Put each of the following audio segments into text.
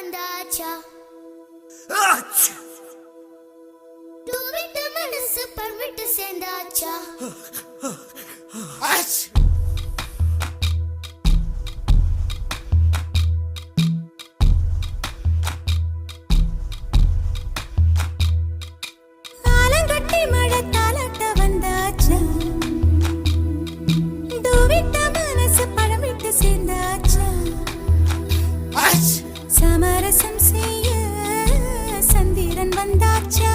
வந்தாச்சா விட்டு மனசு பண்விட்டு சேர்ந்தாச்சா சமரசம் செய்ய சந்திரன் வந்தாச்சா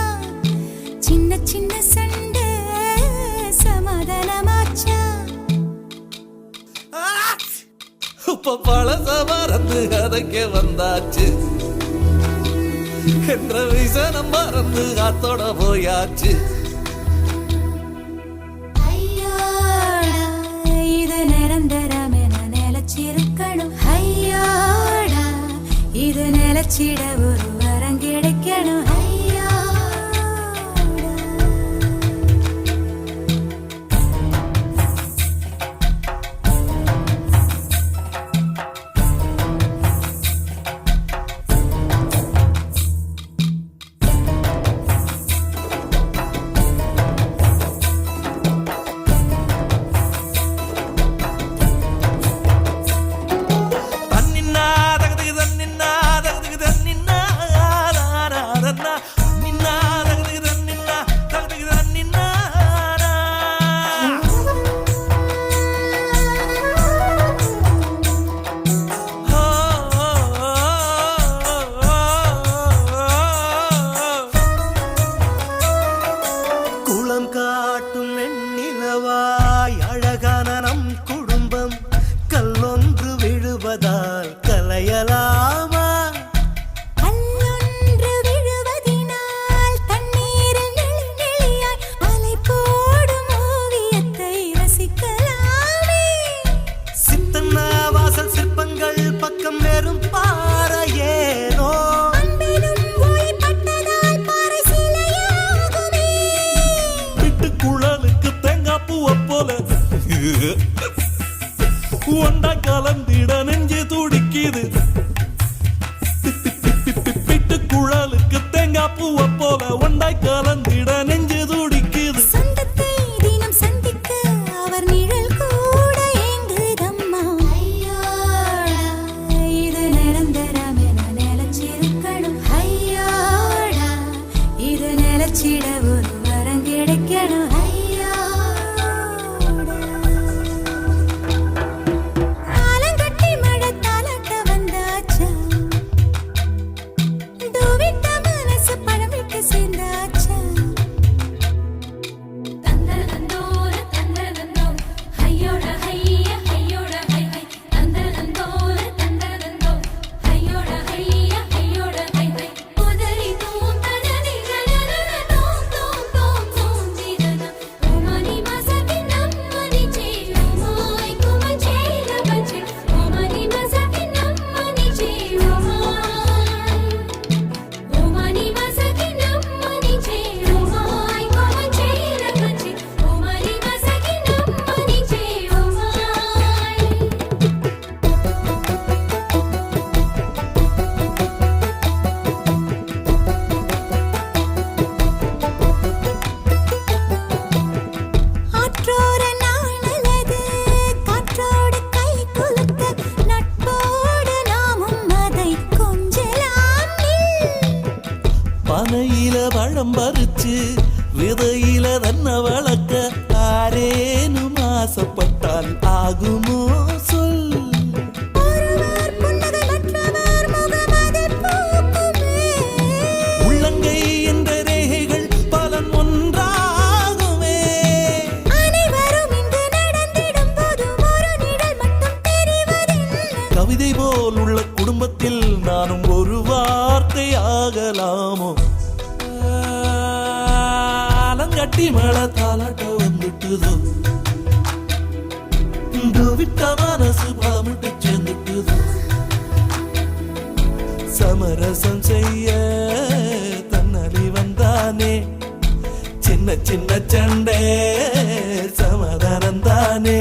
சின்ன சின்ன சண்டை சமாதானமாச்சா இப்ப பழச மறந்து கதைக்க வந்தாச்சு என்ற விசனம் மறந்து காத்தோட போயாச்சு இது நிரந்தரம் என நிலச்சிருக்கணும் ஐயோடா இது நிலச்சிட ஒரு வரம் கிடைக்கணும் காட்டும் வெண்ணிலவாய் அழகான நம் குடும்பம் கல்லொன்று விழுவதால் கலையலாமா கல்லொன்று விழுவதினால் தண்ணீரில் நெளியாய் அலை போடும் ஓவியத்தை ரசிக்கலாமே சித்தன்னா வாசல் சிற்பங்கள் பக்கம் வெறும் பாறையேனோ ஒண்டா கலந்திட நெஞ்சு துடிக்குது பிட்டு குழலுக்கு தேங்காய் பூவை போல ஒண்டாய் கலந்திட நெஞ்சு துடிக்குது சொந்தத்தை தினம் சந்திக்க அவர் நிழல் கூட ஏங்குதம்மா இது நிரந்தரம் என நிலச்சிருக்கணும் ஐயோடா இது நிலச்சிட ஒரு வரம் கிடைக்கணும் பனையில பழம் பறிச்சு விதையில தன்ன வளர்க்க ஆரேனும் ஆசைப்பட்டால் ஆகுமோ சொல் உள்ளங்கை என்ற ரேகைகள் பலன் ஒன்றாகுமே கவிதை போல் உள்ள குடும்பத்தில் நானும் ஒரு வார்த்தை ஆகலாமோ கட்டி மழை தாலாட்ட வந்துட்டுதோ விட்ட மனசு பாமிட்டு சேர்ந்துட்டுதோ சமரசம் செய்ய தன்னலி வந்தானே சின்ன சின்ன சண்டை சமாதானம் தானே